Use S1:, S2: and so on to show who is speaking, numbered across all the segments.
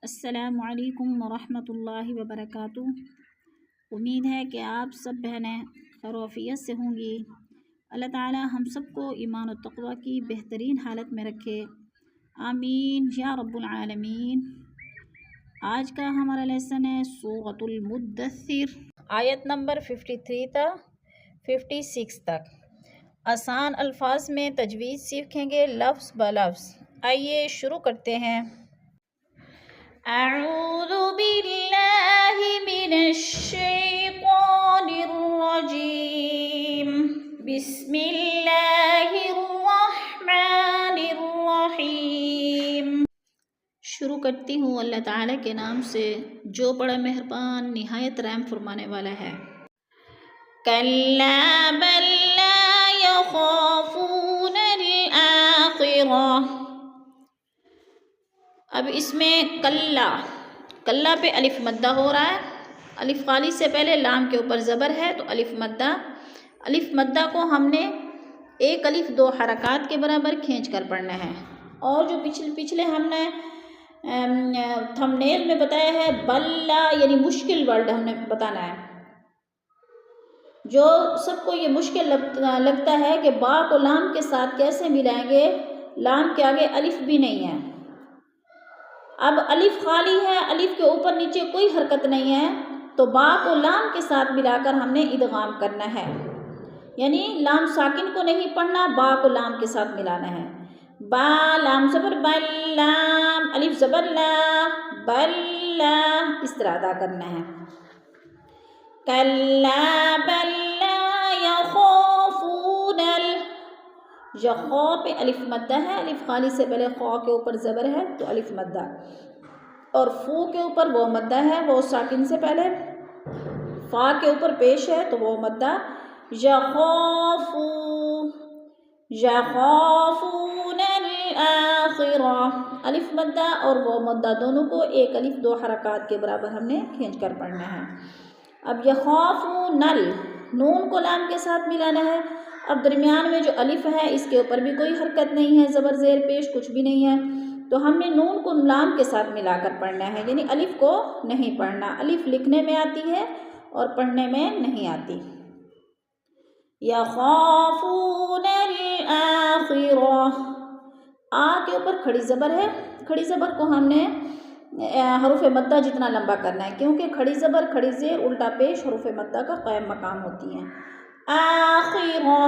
S1: السلام علیکم ورحمۃ اللہ وبرکاتہ۔ امید ہے کہ آپ سب بہنیں خیریت سے ہوں گی۔ اللہ تعالی ہم سب کو ایمان و تقوی کی بہترین حالت میں رکھے، آمین یا رب العالمین۔ آج کا ہمارا لیسن ہے سورۃ المدثر، آیت نمبر 53 تا 56 تک۔ آسان الفاظ میں تجوید سیکھیں گے لفظ بلفظ۔ آئیے شروع کرتے ہیں۔ اعوذ باللہ من الشیطان الرجیم، بسم اللہ الرحمن الرحیم۔ شروع کرتی ہوں اللہ تعالیٰ کے نام سے جو بڑا مہربان نہایت رحم فرمانے والا ہے۔ کلا بل لا یخافون الآخرہ۔ اب اس میں کلا پہ الف مدہ ہو رہا ہے۔ الف خالی سے پہلے لام کے اوپر زبر ہے تو الف مدہ کو ہم نے ایک الف دو حرکات کے برابر کھینچ کر پڑھنا ہے۔ اور جو پچھلے ہم نے تھمبنیل میں بتایا ہے بلا یعنی مشکل ورڈ ہم نے بتانا ہے، جو سب کو یہ مشکل لگتا ہے کہ با کو لام کے ساتھ کیسے ملائیں گے، لام کے آگے الف بھی نہیں ہے۔ اب الف خالی ہے، الف کے اوپر نیچے کوئی حرکت نہیں ہے، تو با کو لام کے ساتھ ملا کر ہم نے ادغام کرنا ہے، یعنی لام ساکن کو نہیں پڑھنا، با کو لام کے ساتھ ملانا ہے۔ با لام زبر بل، لام الف زبر لا، بل لا، اس طرح ادا کرنا ہے۔ کلا بل لا یخافون خا پہ الف مدہ ہے، الف خالی سے پہلے خا کے اوپر زبر ہے تو الف مدہ، اور فو کے اوپر وہ مدہ ہے، وہ ساکن سے پہلے، فا کے اوپر پیش ہے تو وہ مدہ، یخافون الآخرہ، الف مدہ اور وہ مدہ دونوں کو ایک الف دو حرکات کے برابر ہم نے کھینچ کر پڑھنا ہے۔ اب یخافون نون کو لام کے ساتھ ملانا ہے۔ اب درمیان میں جو الف ہے اس کے اوپر بھی کوئی حرکت نہیں ہے، زبر زیر پیش کچھ بھی نہیں ہے، تو ہم نے نون کو لام کے ساتھ ملا کر پڑھنا ہے، یعنی الف کو نہیں پڑھنا۔ الف لکھنے میں آتی ہے اور پڑھنے میں نہیں آتی۔ یخافون الآخرہ، آ کے اوپر کھڑی زبر ہے، کھڑی زبر کو ہم نے حروف مدہ جتنا لمبا کرنا ہے، کیونکہ کھڑی زبر کھڑی زیر الٹا پیش حروف مدہ کا قائم مقام ہوتی ہیں۔ آخرہ،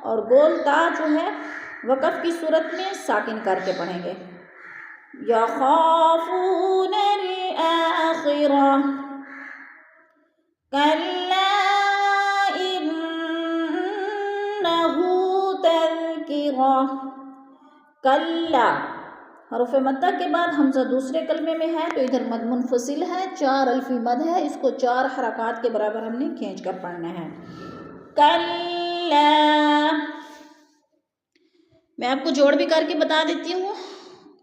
S1: اور گول تا جو ہے وقف کی صورت میں ساکن کر کے پڑھیں گے۔ یخافون الآخرہ، کلا انہ تذکرہ، کلا حروف مدہ کے بعد حمزہ دوسرے کلمے میں ہے تو ادھر مد منفصل ہے، چار الفی مد ہے، اس کو چار حرکات کے برابر ہم نے کھینچ کر پڑھنا ہے۔ کلا، میں آپ کو جوڑ بھی کر کے بتا دیتی ہوں۔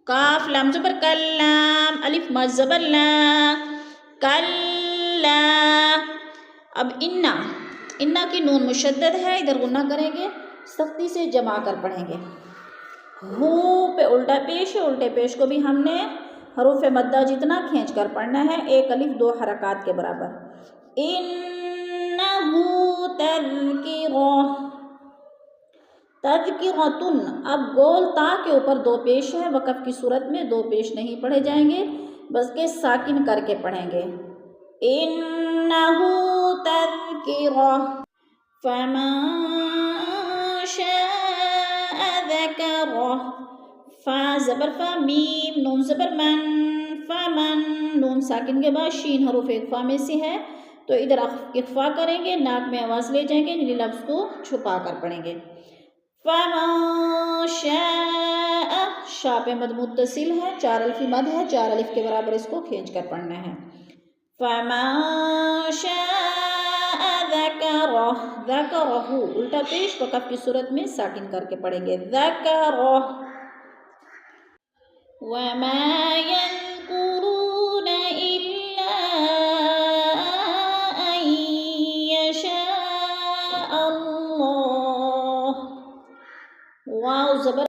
S1: کاف لام زبر کلام، الف مد زبر لا، کلا۔ اب انا کی نون مشدد ہے، ادھر غنہ کریں گے، سختی سے جما کر پڑھیں گے۔ ہو پہ الٹا پیش ہے، الٹے پیش کو بھی ہم نے حروف مدہ جتنا کھینچ کر پڑھنا ہے، ایک الف دو حرکات کے برابر۔ انہ تذکرہ، تذکرۃن، اب گول تا کے اوپر دو پیش ہے، وقف کی صورت میں دو پیش نہیں پڑھے جائیں گے بلکہ ساکن کر کے پڑھیں گے۔ انہ تذکرہ، فمن شاء ذکرہ، فا زبر فا، میم نون زبر من، فمن نون ساکن کے بعد شین حروف اخفا میں سے ہے تو ادھر اخفا کریں گے، ناک میں آواز لے جائیں گے، یعنی لفظ کو چھپا کر پڑھیں گے۔ فمن شاء، شا پہ مد متصل ہے، چار الفی مد ہے، چار الف کے برابر اس کو کھینچ کر پڑھنا ہے۔ فمن شاء ذکرہ، ذکرہ الٹا پیش وقف کی صورت میں ساکن کر کے پڑھیں گے، ذکرہ۔ وما يذكرون إلا أن يشاء الله، واو زبر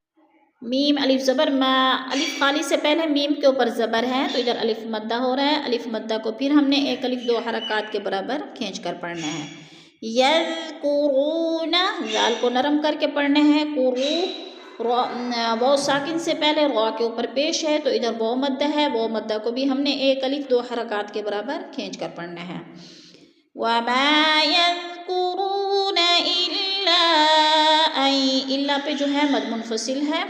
S1: میم الف زبر ما، الف خالی سے پہلے میم کے اوپر زبر ہے تو ادھر الف مدہ ہو رہا ہے. الف مدہ کو پھر ہم نے ایک الف 2 حرکات کے برابر کھینچ کر پڑھنا ہے. یذکرون، زال کو نرم کر کے پڑھنے ہیں. واو ساکن سے پہلے را کے اوپر پیش ہے تو ادھر واو مدہ ہے. واو مدہ کو بھی ہم نے ایک الف 2 حرکات کے برابر کھینچ کر پڑھنا ہے. وَمَا يَذْكُرُونَ إِلَّا أَن، الا پہ جو ہے مد منفصل ہے.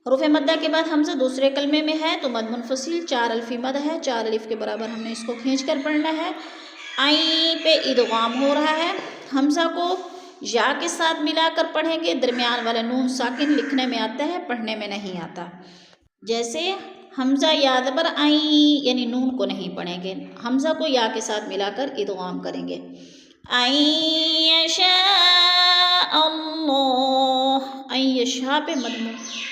S1: حروف مدہ کے بعد حمزہ دوسرے کلمے میں ہے تو مد منفصل 4 الفی مد ہے. 4 الف کے برابر ہم نے اس کو کھینچ کر پڑھنا ہے. عین پہ ادغام ہو رہا ہے. حمزہ کو یا کے ساتھ ملا کر پڑھیں گے. درمیان والا نون ساکن لکھنے میں آتا ہے، پڑھنے میں نہیں آتا. جیسے حمزہ یا زبر عین، یعنی نون کو نہیں پڑھیں گے، حمزہ کو یا کے ساتھ ملا کر ادغام کریں گے. عین یشاء اللہ، عین یشاء پہ مد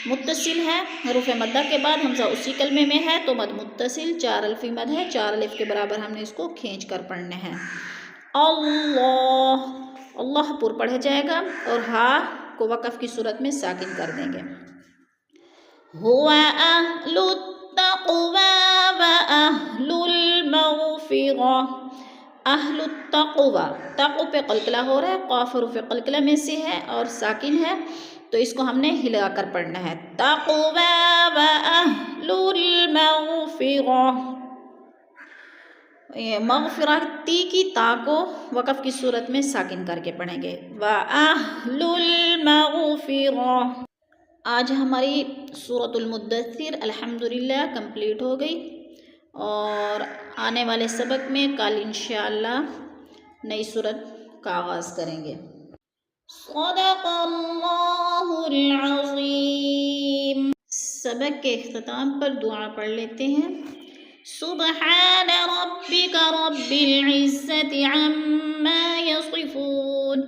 S1: متصل ہے. حروف مدہ کے بعد حمزہ اسی کلمے میں ہے تو مد متصل 4 الفی مد ہے. 4 الف کے برابر ہم نے اس کو کھینچ کر پڑھنا ہے. اللہ، اللہ پر پڑھا جائے گا اور ہا کو وقف کی صورت میں ساکن کر دیں گے. هو اہل التقوی و اہل المغفرہ. اہل التقوی، تقو پہ قلقلہ ہو رہا ہے، قاف حروف قلقلہ میں سے ہے اور ساکن ہے تو اس کو ہم نے ہلا کر پڑھنا ہے. تقوی و اہل المغفرہ. مغفرہ تی کی تا کو وقف کی صورت میں ساکن کر کے پڑھیں گے. وَأَهْلُ الْمَغْفِرَةِ. آج ہماری سورۃ المدثر الحمدللہ کمپلیٹ ہو گئی اور آنے والے سبق میں کل انشاءاللہ نئی سورت کا آغاز کریں گے. صدق اللہ العظیم. سبق کے اختتام پر دعا پڑھ لیتے ہیں. سبحان ربک رب العزت عما یصفون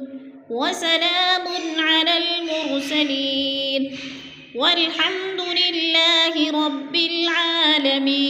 S1: وسلام علی المرسلین والحمد للہ رب العالمین.